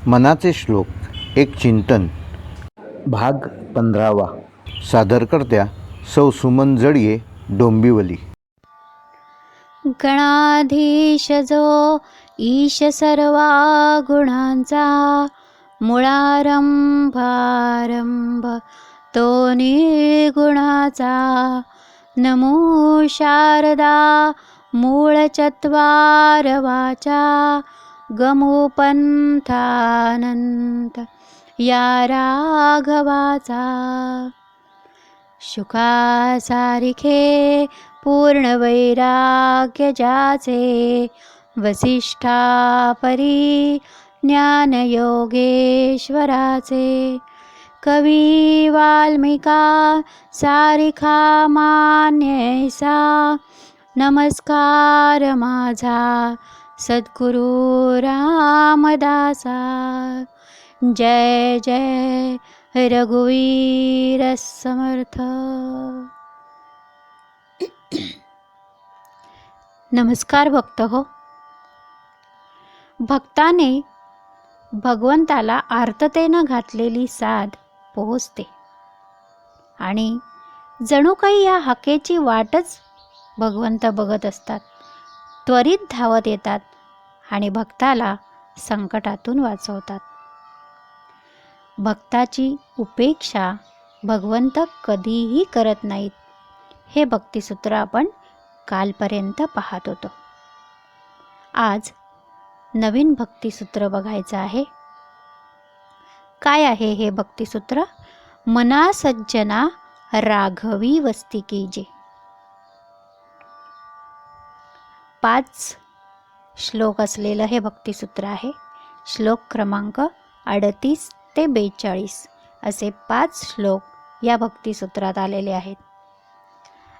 मनाचे श्लोक एक चिंतन भाग 15वा सादरकर्त्या सौ सुमन जडिये डोंबिवली. गणाधीश जो ईश सर्वा गुणांचा मुळारंभारंभ तो निर्गुणाचा. नमो शारदा मूळ चत्वार वाचा गमोपंथानंत या राघवाचा. शुकासारिखे पूर्ण वैराग्य ज्याचे वसिष्ठा परी ज्ञान योगेश्वराचे. कवी वाल्मिका सारिखा मान्यैसा नमस्कार माझा सद्गुरु रामदासा. जय जय रघुवीर समर्थ. नमस्कार भक्त हो. भक्ताने भगवंताला आर्ततेनं घातलेली साद पोहोचते आणि जणू काही या हाकेची वाटच भगवंत बघत असतात. त्वरित धावत येतात आणि भक्ताला संकटातून वाचवतात. भक्ताची उपेक्षा भगवंत कधीही करत नाहीत. हे भक्तिसूत्र आपण कालपर्यंत पाहत होतो. आज नवीन भक्तिसूत्र बघायचं आहे. काय आहे हे भक्तिसूत्र? मना सज्जना राघवी वस्ती कीजे. 5 श्लोक असलेलं हे भक्तिसूत्र आहे. श्लोक क्रमांक 38 ते 42 असे 5 श्लोक या भक्तिसूत्रात आलेले आहेत.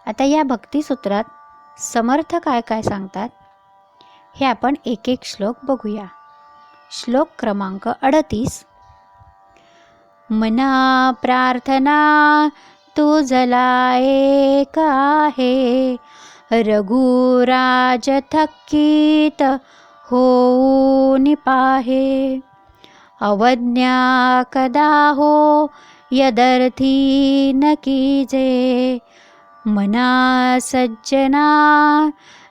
आता या भक्तिसूत्रात समर्थ काय काय सांगतात हे आपण एक एक श्लोक बघूया. श्लोक क्रमांक 38. मना प्रार्थना तुझला एक आहे रघुराज थकीत होऊन पाहे. अवज्ञा कदा हो यदर्थी न कीजे. मना सज्जना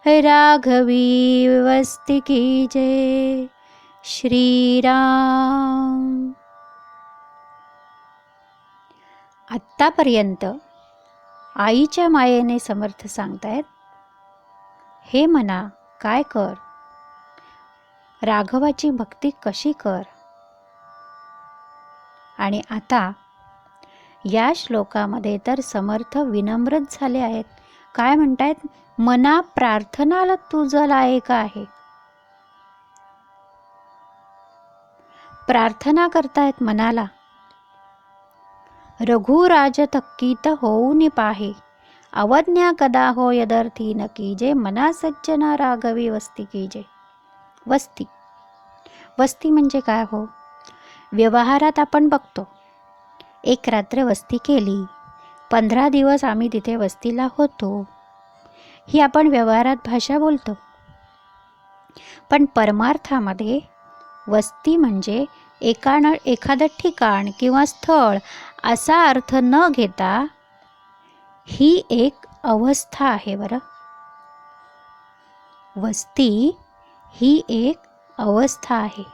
राघवी वस्ती कीजे. श्रीराम. आत्तापर्यंत आईच्या मायेने समर्थ सांगतायत, हे मना काय कर, राघवाची भक्ती कशी कर. आणि आता या श्लोकामध्ये तर समर्थ विनम्रच झाले आहेत. काय म्हणतायत? मना प्रार्थनाला तुझं लायक आहे. प्रार्थना करतायत मनाला. रघुराज थकीत होऊन पाहे. अवज्ञा कदा हो यदर्थी न कीजे. मना सज्जना राघवी वस्ती कीजे. वस्ती वस्ती म्हणजे काय हो? व्यवहारात आपण बघतो, एक रात्र वस्ती केली, 15 दिवस आम्ही तिथे वस्तीला होतो, ही आपण व्यवहारात भाषा बोलतो. पण परमार्थामध्ये वस्ती म्हणजे एखादं ठिकाण किंवा स्थळ असा अर्थ न घेता ही एक अवस्था आहे. बरं, वस्ती ही एक अवस्था आहे.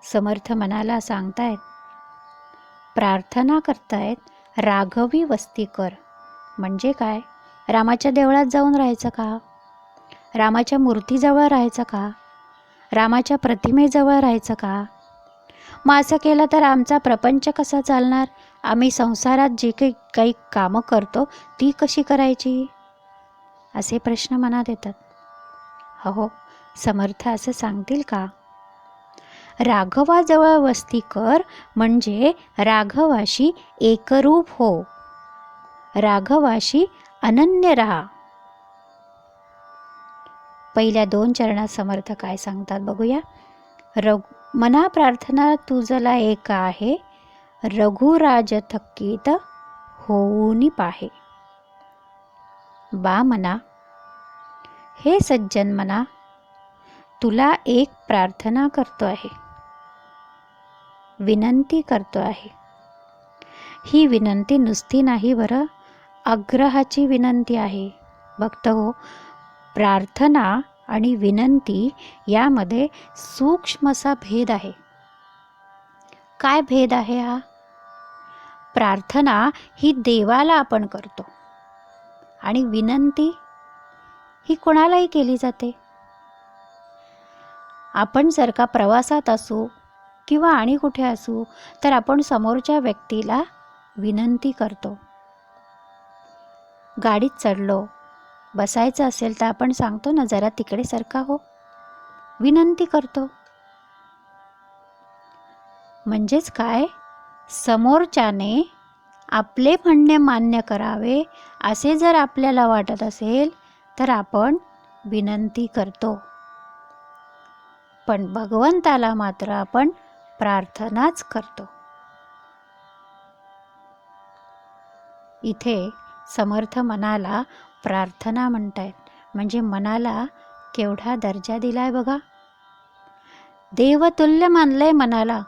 समर्थ मनाला सांगतायत, प्रार्थना करतायत, राघवी वस्ती कर. म्हणजे काय? रामाच्या देवळात जाऊन राहायचं का? रामाच्या मूर्तीजवळ राहायचं का? रामाच्या प्रतिमेजवळ राहायचं का? मग असं केलं तर आमचा प्रपंच कसा चालणार? आम्ही संसारात जी काही कामं करतो ती कशी करायची? असे प्रश्न मनात येतात. हो, समर्थ असं सांगतील का? राघवाजवळ वस्ती कर म्हणजे राघवाशी एकरूप हो, राघवाशी अनन्य राहा. पहिल्या 2 चरणात समर्थ काय सांगतात बघूया. मना प्रार्थना तुझला एक आहे रघुराज थकीत होऊन पाहे. बा मना, हे सज्जन मना, तुला एक प्रार्थना करतो आहे, विनंती करतो आहे. ही विनंती नुसती नाही बरं, आग्रहाची विनंती आहे. भक्त हो, प्रार्थना आणि विनंती यामध्ये सूक्ष्मसा भेद आहे. काय भेद आहे हा? प्रार्थना ही देवाला आपण करतो आणि विनंती ही कोणालाही केली जाते. आपण जर का प्रवासात असू किंवा आणि कुठे असू तर आपण समोरच्या व्यक्तीला विनंती करतो. गाडीत चढलो, बसायचं असेल तर आपण सांगतो ना, जरा तिकडे सरका हो, विनंती करतो. म्हणजेच काय, समोरच्याने आपले म्हणणे मान्य करावे असे जर आपल्याला वाटत असेल तर आपण विनंती करतो. पण भगवंताला मात्र आपण प्रार्थनाच करतो. इथे समर्थ मनाला प्रार्थना म्हणतायत, म्हणजे मनाला केवढा दर्जा दिलाय बघा. देवतुल्य मानलंय मनाला.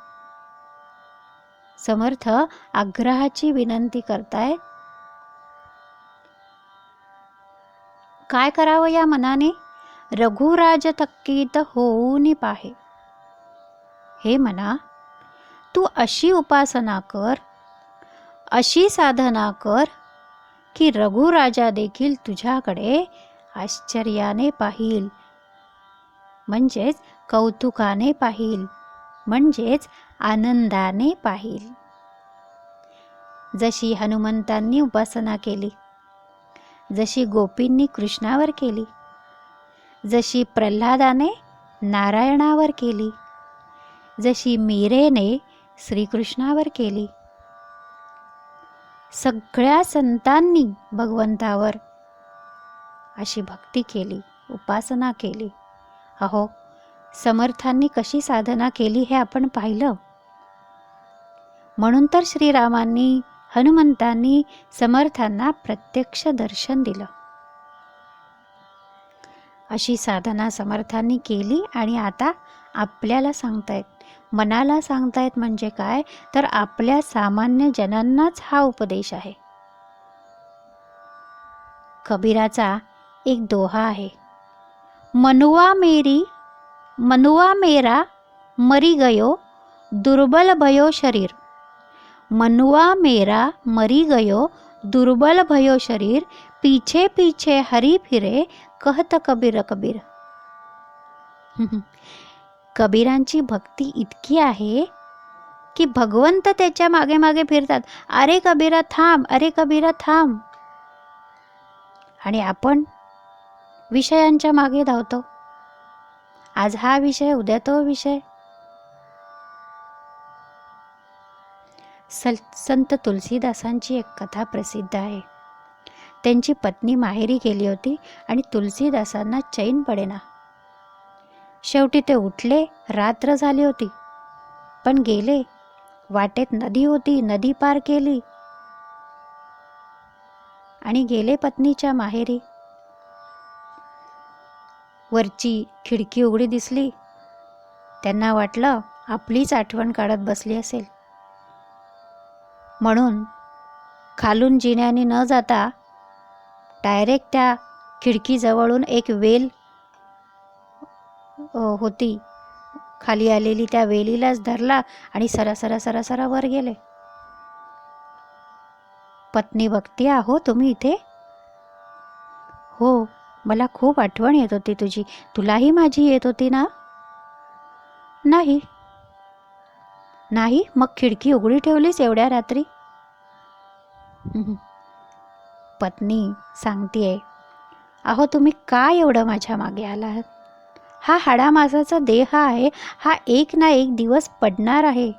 समर्थ आग्रहाची विनंती करतायत. काय करावं या मनाने? रघुराज थक्कीत होऊनी पाहे. हे मना, तू अशी उपासना कर, अशी साधना कर की रघुराजा देखील तुझ्याकडे आश्चर्याने पाहील, म्हणजेच कौतुकाने पाहील, म्हणजेच आनंदाने पाहील. जशी हनुमंतांनी उपासना केली, जशी गोपींनी कृष्णावर केली, जशी प्रल्हादाने नारायणावर केली, जशी मीरेने श्रीकृष्णावर केली, सगळ्या संतांनी भगवंतावर अशी भक्ती केली, उपासना केली. अहो, समर्थांनी कशी साधना केली हे आपण पाहिलं. म्हणून तर श्रीरामांनी, हनुमंतांनी समर्थांना प्रत्यक्ष दर्शन दिलं. अशी साधना समर्थांनी केली आणि आता आपल्याला सांगतायत, मनाला सांगतायत. म्हणजे काय, तर आपल्या सामान्य जनांनाच हा उपदेश आहे. कबीराचा एक दोहा आहे, मनुआ मेरा मरी गयो दुर्बल भयो शरीर. मनुआ मेरा मरी गयो दुर्बल भयो शरीर, पीछे पीछे हरी फिरे कहत कबीर कबीर. कबीरांची भक्ती इतकी आहे की भगवंत त्याच्या मागे मागे फिरतात, अरे कबीरा थांब, अरे कबीरा थांब. आणि आपण विषयांच्या मागे धावतो. आज हा विषय, उद्या तो विषय. संत तुलसीदासांची एक कथा प्रसिद्ध आहे. त्यांची पत्नी माहेरी गेली होती आणि तुलसीदासांना चैन पडेना. शेवटी ते उठले, रात्र झाली होती, पण गेले. वाटेत नदी होती, नदी पार केली आणि गेले पत्नीच्या माहेरी. वरची खिडकी उघडी दिसली. त्यांना वाटलं आपलीच आठवण काढत बसली असेल, म्हणून खालून जिन्याने न जाता डायरेक्ट त्या खिडकीजवळून एक वेल होती खाली आलेली, त्या वेलीलाच धरला आणि सरासरा वर गेले. पत्नी बघते, आहो तुम्ही इथे? हो, मला खूप आठवण येत होती तुझी. तुलाही माझी येत होती ना? नाही. नाही, मग खिडकी उघडी ठेवलीस एवढ्या रात्री? पत्नी सांगतेय, अहो तुम्ही का एवढं माझ्या मागे आलात? हा हाडामासाचा देह आहे, हा एक ना एक दिवस पडणार आहे.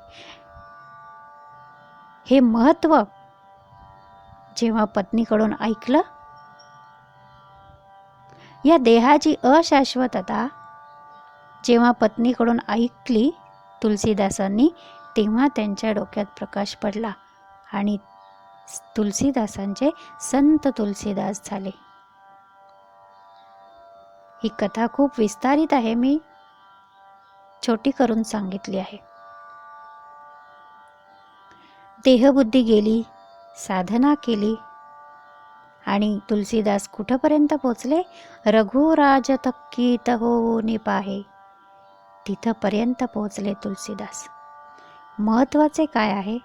हे महत्त्व जेव्हा पत्नीकडून ऐकलं, या देहाची अशाश्वतता जेव्हा पत्नीकडून ऐकली तुलसीदासांनी, तेव्हा त्यांच्या डोक्यात प्रकाश पडला आणि तुलसीदासांचे संत तुलसीदास झाले. ही कथा खूप विस्तारित आहे, मी छोटी करून सांगितली आहे. देहबुद्धी गेली, साधना केली आणि तुलसीदास कुठपर्यंत पोचले? रघुराज तक्कीत होऊनी पाहे, तिथपर्यंत पोचले तुलसीदास. महत्त्वाचे काय आहे?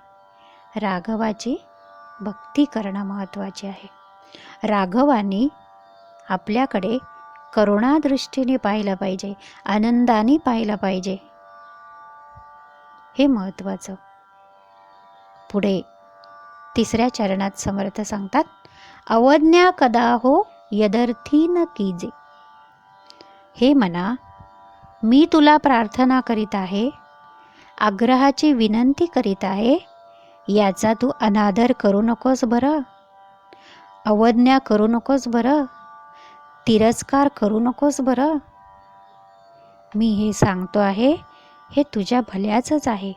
राघवाची भक्ती करणं महत्त्वाचे आहे. राघवानी आपल्याकडे करुणादृष्टीने पाहिलं पाहिजे, आनंदाने पाहिलं पाहिजे, हे महत्त्वाचं. पुढे 3ऱ्या चरणात समर्थ सांगतात, अवज्ञा कदा हो यदर्थी न कीजे. हे मना, मी तुला प्रार्थना करीत आहे, आग्रहाची विनंती करीत आहे, याचा तू अनादर करू नकोस बरं, अवज्ञा करू नकोस बरं, तिरस्कार करू नकोस बरं. मी हे सांगतो आहे, हे तुझ्या भल्याचंच आहे,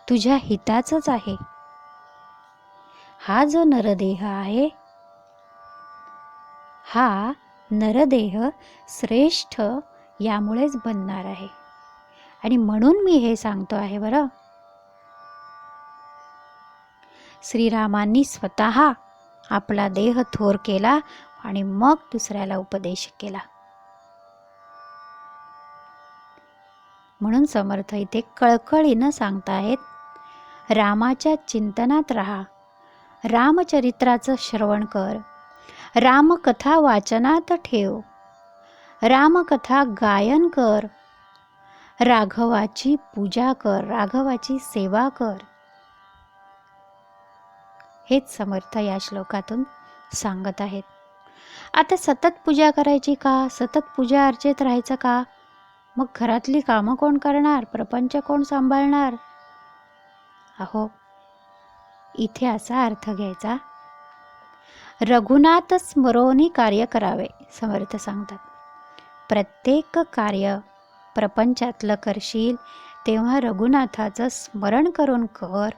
तुझ्या हिताचंच आहे. हा जो नरदेह आहे, हा नरदेह श्रेष्ठ यामुळेच बनणार आहे आणि म्हणून मी हे सांगतो आहे बरं. श्रीरामांनी स्वतः आपला देह थोर केला आणि मग दुसऱ्याला उपदेश केला. म्हणून समर्थ इथे कळकळीनं सांगतायत, रामाच्या चिंतनात राहा, रामचरित्राचं श्रवण कर, रामकथा वाचनात ठेव, रामकथा गायन कर, राघवाची पूजा कर, राघवाची सेवा कर. हेच समर्थ या श्लोकातून सांगत आहेत. आता सतत पूजा करायची का? सतत पूजा अर्चेत राहायचं का? मग घरातली कामं कोण करणार? प्रपंच कोण सांभाळणार? अहो, इथे असा अर्थ घ्यायचा, रघुनाथ स्मरोनी कार्य करावे. समर्थ सांगतात, प्रत्येक कार्य प्रपंचातलं करशील तेव्हा रघुनाथाचं स्मरण करून कर,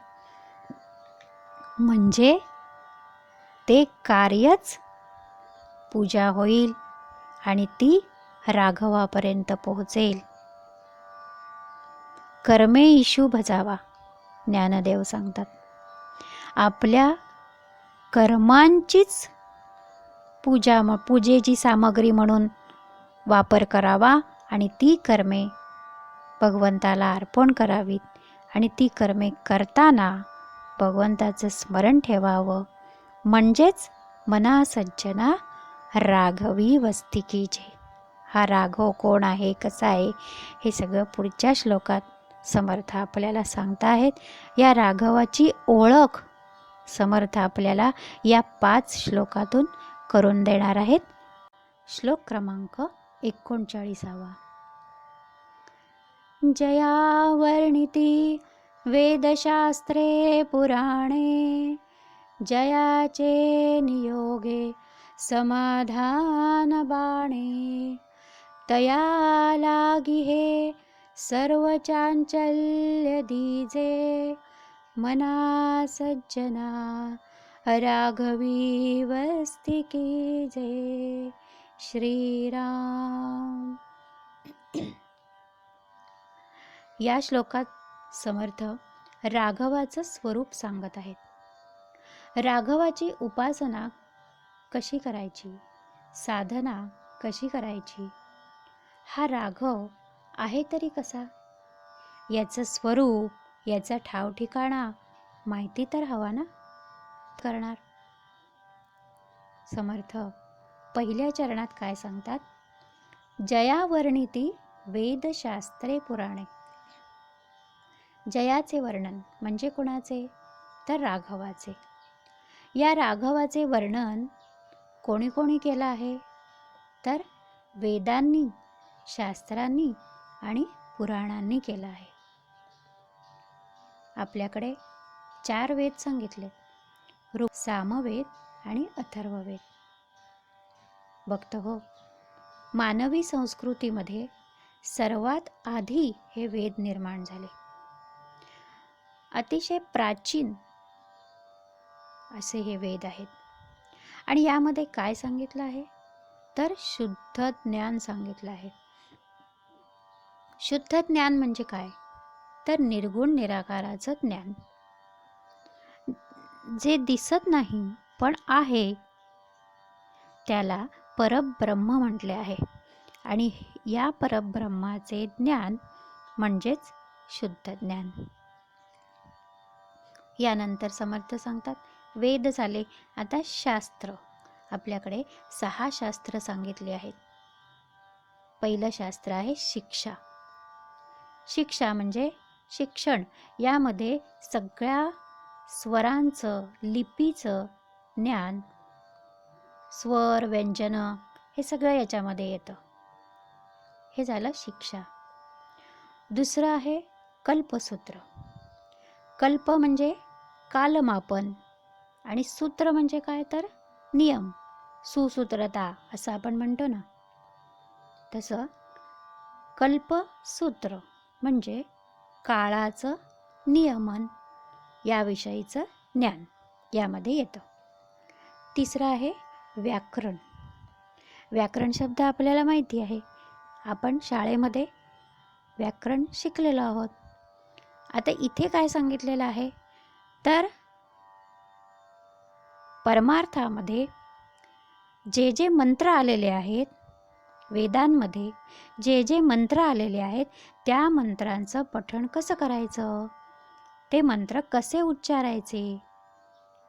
म्हणजे ते कार्यच पूजा होईल आणि ती राघवापर्यंत पोहोचेल. कर्मे ईशू भजावा, ज्ञानदेव सांगतात. आपल्या कर्मांचीच पूजेची सामग्री म्हणून वापर करावा आणि ती कर्मे भगवंताला अर्पण करावीत आणि ती कर्मे करताना भगवंताचं स्मरण ठेवावं, म्हणजेच मना सज्जना राघवी वस्ती कीजे. हा राघव कोण आहे, कसा आहे, हे सगळं पुढच्या श्लोकात समर्थ आपल्याला सांगता आहेत. या राघवाची ओळख समर्थ आपल्याला या 5 श्लोकातून करून देणार आहेत. श्लोक क्रमांक 39. जया वर्णिती वेदशास्त्रे पुराणे, जयाचे नियोगे समाधान बाणे, तया लागी हे सर्व चांचल्य दीजे, मना सज्जना राघवी वस्ती कीजे. श्रीराम. या श्लोकात समर्थ राघवाचं स्वरूप सांगत आहेत. राघवाची उपासना कशी करायची, साधना कशी करायची, हा राघव आहे तरी कसा, याचं स्वरूप, याचा ठाव ठिकाणा माहिती तर हवा ना. करणार समर्थ पहिल्या चरणात काय सांगतात, जया वर्णिती वेदशास्त्रे पुराणे. जयाचे वर्णन म्हणजे कुणाचे? तर राघवाचे. या राघवाचे वर्णन कोणी कोणी केलं आहे? तर वेदांनी, शास्त्रांनी आणि पुराणांनी केलं आहे. आपल्याकडे 4 वेद सांगितले, ऋग, सामवेद आणि अथर्ववेद. बघतो हो, मानवी संस्कृतीमध्ये सर्वात आधी हे वेद निर्माण झाले. अतिशय प्राचीन असे हे वेद आहेत. आणि यामध्ये काय सांगितलं आहे? तर शुद्ध ज्ञान सांगितलं आहे. शुद्ध ज्ञान म्हणजे काय? तर निर्गुण निराकाराचं ज्ञान, जे दिसत नाही पण आहे त्याला परब्रह्म म्हटले आहे. आणि या परब्रह्माचे ज्ञान म्हणजेच शुद्ध ज्ञान. यानंतर समर्थ सांगतात वेद झाले. आता शास्त्र. आपल्याकडे 6 शास्त्र सांगितले आहेत. पहिलं शास्त्र आहे शिक्षा. शिक्षा म्हणजे शिक्षण. यामध्ये सगळ्या स्वरांचं, लिपीचं ज्ञान, स्वर, व्यंजन हे सगळं याच्यामध्ये येतं. हे झालं शिक्षा. दुसरं आहे कल्पसूत्र. कल्प म्हणजे कालमापन आणि सूत्र म्हणजे काय तर नियम, सुसूत्रता असं आपण म्हणतो ना. तसं कल्पसूत्र म्हणजे काळाचं नियमन याविषयीचं ज्ञान यामध्ये येतं. तिसरं आहे व्याकरण. व्याकरण शब्द आपल्याला माहिती आहे. आपण शाळेमध्ये व्याकरण शिकलेलो आहोत. आता इथे काय सांगितलेलं आहे तर परमार्थामध्ये जे जे मंत्र आलेले आहेत, वेदांमध्ये जे जे मंत्र आलेले आहेत त्या मंत्रांचं पठण कसं करायचं, ते मंत्र कसे उच्चारायचे.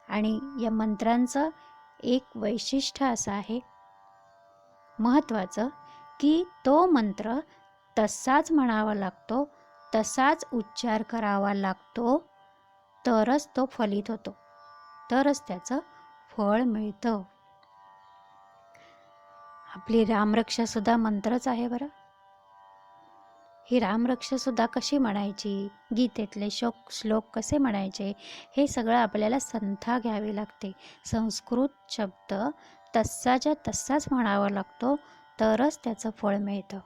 आणि या मंत्रांचं एक वैशिष्ट्य असं आहे महत्त्वाचं की तो मंत्र तसाच म्हणावा लागतो, तसाच उच्चार करावा लागतो, तरच तो फलित होतो, तरच त्याचं फळ मिळतं. आपली रामरक्षासुद्धा मंत्रच आहे बरं. ही रामरक्षासुद्धा कशी म्हणायची, गीतेतले श्लोक कसे म्हणायचे, हे सगळं आपल्याला संथा घ्यावी लागते. संस्कृत शब्द तसाच्या तसाच म्हणावा लागतो, तरच त्याचं फळ मिळतं.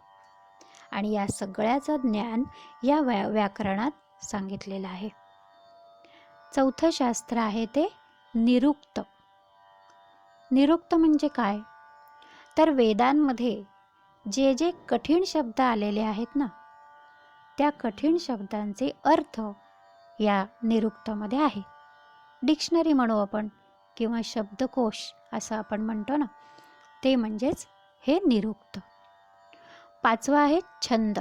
आणि या सगळ्याचं ज्ञान या व्याकरणात सांगितलेलं आहे. चौथं शास्त्र आहे ते निरुक्त. निरुक्त म्हणजे काय तर वेदांमध्ये जे जे कठीण शब्द आलेले आहेत ना, त्या कठीण शब्दांचे अर्थ या निरुक्तमध्ये आहे. डिक्शनरी म्हणू आपण किंवा शब्दकोश असं आपण म्हणतो ना, ते म्हणजेच हे निरुक्त. पाचवं आहे छंद.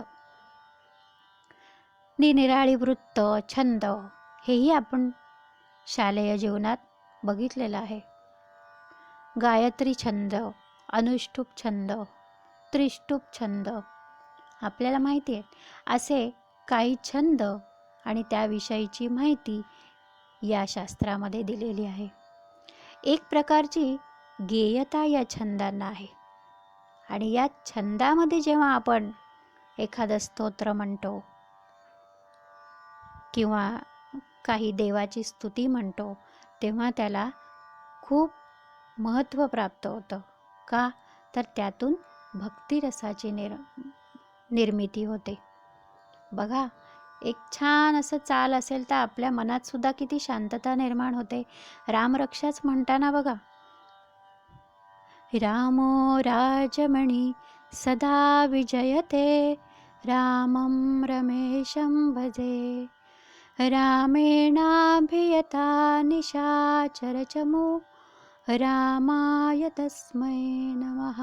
निराळी वृत्त, छंद हेही आपण शालेय जीवनात बघितलेलं आहे. गायत्री छंद, अनुष्टुप छंद, त्रिष्टुप छंद आपल्याला माहिती आहे. असे काही छंद आणि त्याविषयीची माहिती या शास्त्रामध्ये दिलेली आहे. एक प्रकारची गेयता या छंदांना आहे. आणि या छंदामध्ये जेव्हा आपण एखादं स्तोत्र म्हणतो किंवा काही देवाची स्तुती म्हणतो तेव्हा त्याला खूप महत्त्व प्राप्त होतं. का तर त्यातून भक्तिरसाची निर्मिती होते. बघा, एक छान असं चाल असेल तर आपल्या मनात सुद्धा किती शांतता निर्माण होते. रामरक्षाच म्हणताना बघा, रामो राजमणी सदा विजयते, रामं रमेशं भजे, रामेणाभियता निशाचरचमू, रामाय तस्मै नमः.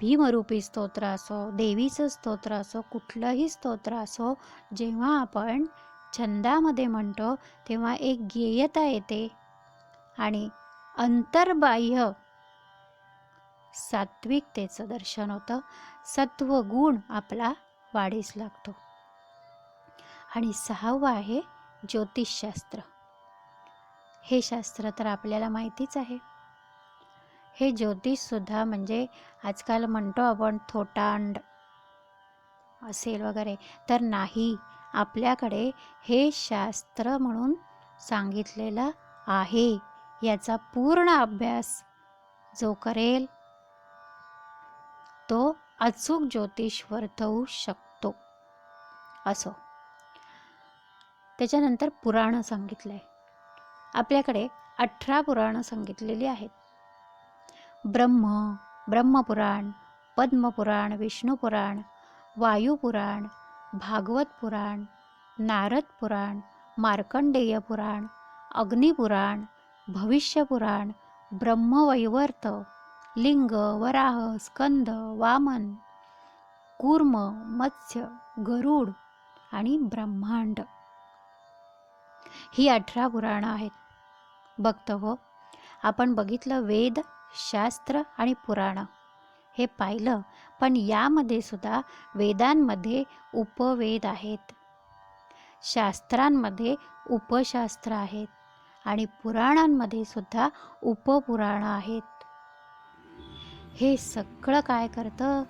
भीमरूपी स्तोत्र असो, देवीचं स्तोत्र असो, कुठलंही स्तोत्र असो, जेव्हा आपण छंदामध्ये म्हणतो तेव्हा एक गेयता येते आणि अंतर्बाह्य सात्विकतेचं दर्शन होतं. सत्वगुण आपला वाढीस लागतो. आणि 6वं आहे ज्योतिषशास्त्र. हे शास्त्र तर आपल्याला माहितीच आहे. हे ज्योतिषसुद्धा म्हणजे आजकाल म्हणतो आपण थोटांड असेल वगैरे, तर नाही. आपल्याकडे हे शास्त्र म्हणून सांगितलेलं आहे. याचा पूर्ण अभ्यास जो करेल तो अचूक ज्योतिष वर्तवू शकतो. असो. त्याच्यानंतर पुराणं सांगितलंय. आपल्याकडे 18 पुराणं सांगितलेली आहेत. ब्रह्मपुराण, पद्मपुराण, विष्णुपुराण, वायुपुराण, भागवत पुराण, नारद पुराण, मार्कंडेय पुराण, अग्निपुराण, भविष्यपुराण, ब्रह्मवैवर्त, लिंग, वराह, स्कंद, वामन, कूर्म, मत्स्य, गरुड आणि ब्रह्मांड. ही 18 पुराणं आहेत. बघतो हो, आपण बघितलं वेद, शास्त्र आणि पुराणं हे पाहिलं, पण यामध्ये सुद्धा वेदांमध्ये उपवेद आहेत, शास्त्रांमध्ये उपशास्त्र आहेत आणि पुराणांमध्ये सुद्धा उपपुराणं आहेत. हे सगळं काय करतं?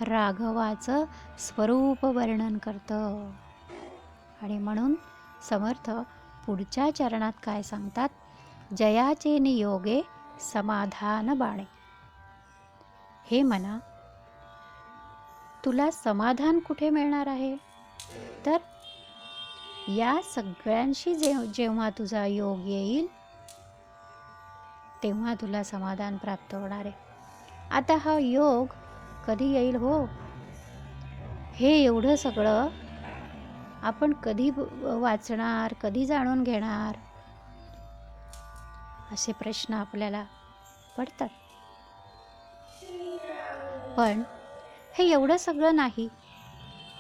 राघवाचं स्वरूप वर्णन करतं. आणि म्हणून समर्थ पुढच्या चरणात काय सांगतात? जयाचे नियोगे समाधान बाणे. हे मना, तुला समाधान कुठे मिळणार आहे? तर या सगळ्यांशी जेव्हा तुझा योग येईल तेव्हा तुला समाधान प्राप्त होणार आहे. आता हा योग कधी येईल हो? हे एवढं सगळं आपण कधी वाचणार, कधी जाणून घेणार, असे प्रश्न आपल्याला पडतात. पण हे एवढं सगळं नाही,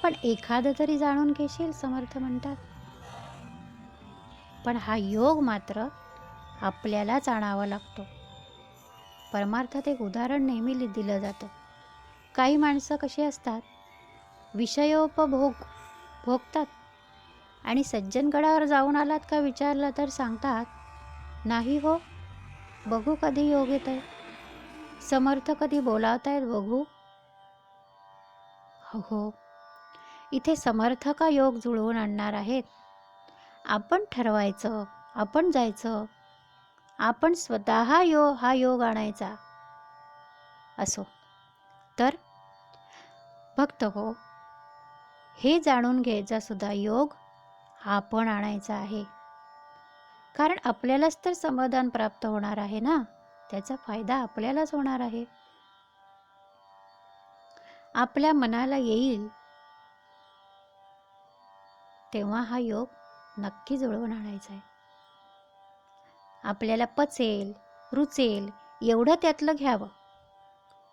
पण एखादं तरी जाणून घेशील, समर्थ म्हणतात. पण हा योग मात्र आपल्यालाच आणावा लागतो. परमार्थात एक उदाहरण नेहमी दिलं जातं. काही माणसं कशी असतात, विषयोपभोग भोगतात आणि सज्जनगडावर जाऊन आलात का विचारलं तर सांगतात, नाही हो, बघू कधी योग येत आहे, समर्थ कधी बोलावतायत बघू. हो, इथे समर्थ का योग जुळवून आणणार आहेत? आपण ठरवायचं, आपण जायचं, आपण स्वतः हा योग आणायचा. असो तर भक्त हो, हे जाणून घ्यायचा सुद्धा योग आपण आणायचा आहे. कारण आपल्यालाच तर समाधान प्राप्त होणार आहे ना, त्याचा फायदा आपल्यालाच होणार आहे. आपल्या मनाला येईल तेव्हा हा योग नक्की जुळवून आणायचा आहे. आपल्याला पचेल, रुचेल एवढं त्यातलं घ्यावं.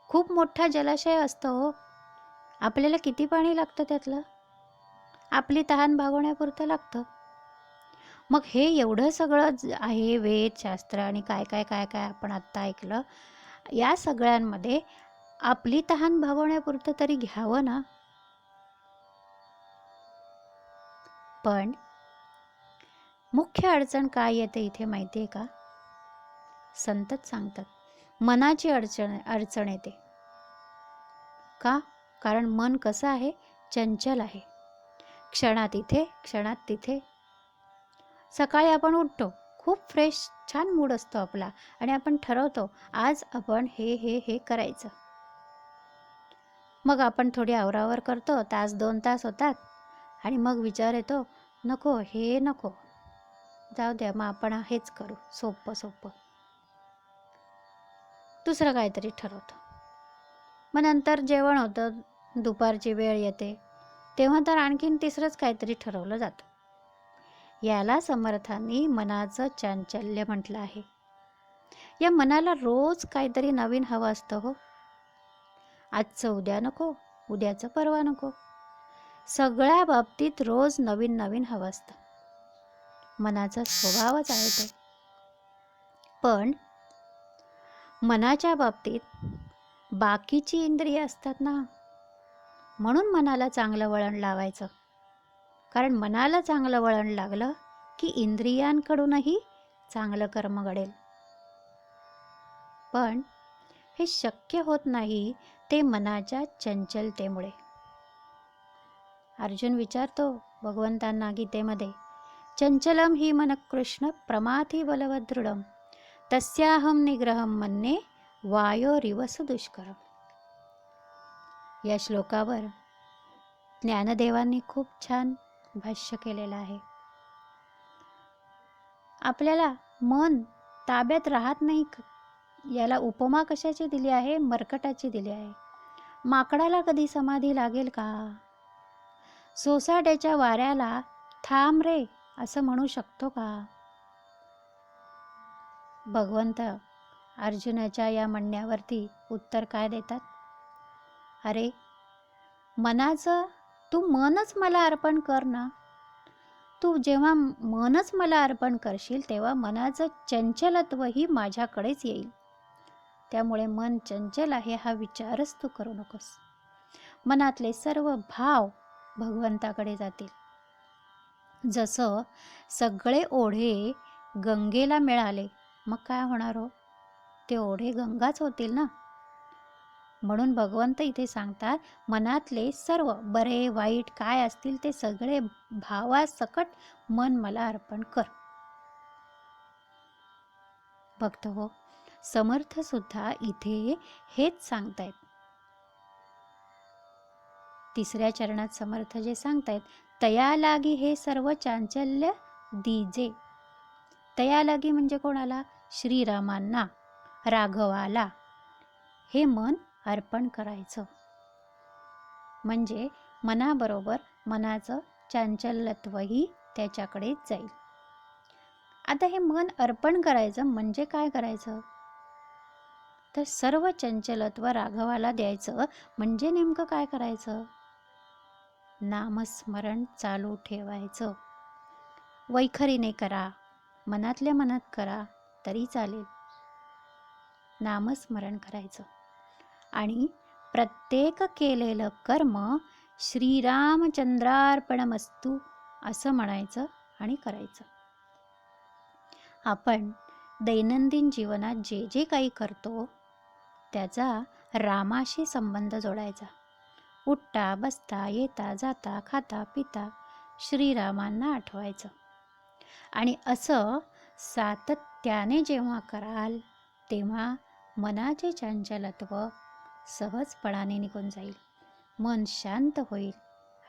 खूप मोठा जलाशय असतो हो, आपल्याला किती पाणी लागतं त्यातलं? आपली तहान भागवण्यापुरतं लागतं. मग हे एवढं सगळं आहे, वेद, शास्त्र आणि काय काय काय काय आपण आत्ता ऐकलं, या सगळ्यांमध्ये आपली तहान भागवण्यापुरतं तरी घ्यावं ना. पण मुख्य अडचण काय येते इथे माहिती आहे का? संतच सांगतात, मनाची अडचण येते. का? कारण मन कसं आहे? चंचल आहे. क्षणात इथे, क्षणात तिथे. सकाळी आपण उठतो, खूप फ्रेश छान मूड असतो आपला आणि आपण ठरवतो आज आपण हे करायचं. मग आपण थोडी आवरावर करतो, 1-2 तास होतात आणि मग विचार येतो, नको हे नको, जाऊ द्या, मग आपण हेच करू, सोपं. दुसरं काहीतरी ठरवतो. मग नंतर जेवण होतं, दुपारची वेळ येते, तेव्हा तर आणखीन तिसरंच काहीतरी ठरवलं जातं. याला समर्थांनी मनाचं चांचल्य म्हटलं आहे. या मनाला रोज काहीतरी नवीन हवं असतं हो. आजचं उद्या नको, उद्याचं परवा नको, सगळ्या बाबतीत रोज नवीन हवं असतं. मनाचा स्वभावच आहे तो. पण मनाच्या बाबतीत बाकीची इंद्रिय असतात ना, म्हणून मनाला चांगलं वळण लावायचं. कारण मनाला चांगलं वळण लागलं की इंद्रियांकडूनही चांगलं कर्म घडेल. पण हे शक्य होत नाही ते मनाच्या चंचलतेमुळे. अर्जुन विचारतो भगवंतांना गीतेमध्ये, चंचलम ही मन कृष्ण प्रमाथी बलवदृढम तस्याहम निग्रहम मन्ये वायोरिव सुदुष्करम. या श्लोकावर ज्ञानदेवांनी खूप छान भाष्य केलेलं आहे. आपल्याला मन ताब्यात राहत नाही, याला उपमा कशाची दिली आहे? मरकटाची दिली आहे. माकडाला कधी समाधी लागेल का? सोसाट्याच्या वाऱ्याला थांब रे असं म्हणू शकतो का? भगवंत अर्जुनाच्या या म्हणण्यावरती उत्तर काय देतात? अरे मनाचं तू मनच मला अर्पण कर ना. तू जेव्हा मनच मला अर्पण करशील तेव्हा मनाचं चंचलत्वही माझ्याकडेच येईल. त्यामुळे मन चंचल आहे हा विचारच तू करू नकोस. मनातले सर्व भाव भगवंताकडे जातील. जसं सगळे ओढे गंगेला मिळाले मग काय होणार हो? ते ओढे गंगाच होतील ना. म्हणून भगवंत इथे सांगतात मनातले सर्व बरे वाईट काय असतील ते सगळे भावासकट मन मला अर्पण कर. भक्त हो, समर्थ सुद्धा इथे हेच सांगतायत. तिसऱ्या चरणात समर्थ जे सांगतायत, तया लागी हे सर्व चांचल्य दीजे. तया लागी म्हणजे कोणाला? श्रीरामांना, राघवाला हे मन अर्पण करायचं. म्हणजे मनाबरोबर मनाचं चांचल्यत्वही त्याच्याकडेच जाईल. आता हे मन अर्पण करायचं म्हणजे काय करायचं? तर सर्व चंचलत्व राघवाला द्यायचं म्हणजे नेमकं काय करायचं? नामस्मरण चालू ठेवायचं. वैखरीने करा, मनातल्या मनात करा तरी चालेल. नामस्मरण करायचं आणि प्रत्येक केलेलं कर्म श्रीरामचंद्रार्पणमस्तु असं म्हणायचं आणि करायचं. आपण दैनंदिन जीवनात जे जे काही करतो त्याचा रामाशी संबंध जोडायचा. उठता बसता येता जाता खाता पिता श्रीरामांना आठवायचं. आणि असं सातत्याने जेव्हा कराल तेव्हा मनाचे चंचलत्व सहजपणाने निघून जाईल. मन शांत होईल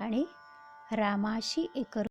आणि रामाशी एक